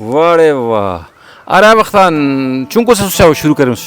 वारे वाह अरे अब खान चुंको से शुरू करें उस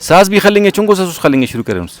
सास भी खलेंगे चुंको से खलेंगे शुरू करें उस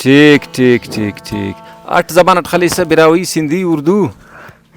ठीक ठीक ठीक ठीक आठ जबान अट खली से बिरावी सिंधी उर्दू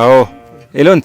आओ एलोंत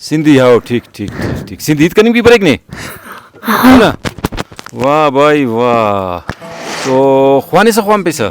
सिंधी आओ ठीक ठीक ठीक ठीक सिंधी इत कनीम की ब्रेक ने है ना वाह भाई वाह तो ख्वानी से ख्वाम पे सर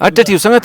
अच्छा ठीक संगत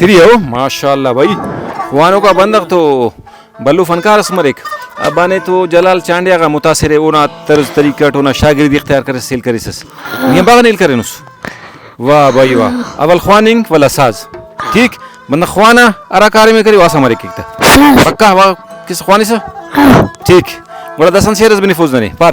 थ्री हो माशाल्लाह भाई ख्वानों का बंदक तो बल्लू फनकार असमरिक अबाने तो जलाल चांडिया का मुतासिर है ओना तर्ज तरीका टोना शागिर्दी इख्तियार करे सेल करे सस ये बाग नील करे नुस वाह भाई वाह अवल ख्वानिंग वला साज ठीक बंदा ख्वाना अराकारी में करी वास हमारे किकता पक्का वा किस ख्वानी से ठीक बड़ा दसन शेरस बनी फौज ने पर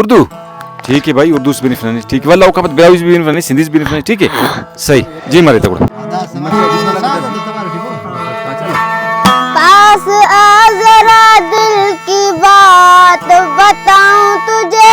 उर्दू ठीक है भाई उर्दू से भी नहीं ठीक है वल्ला औकात ब्लाउज भी नहीं सिंधी भी नहीं ठीक है सही जी मारे तक पास आ जरा दिल की बात बताऊं तुझे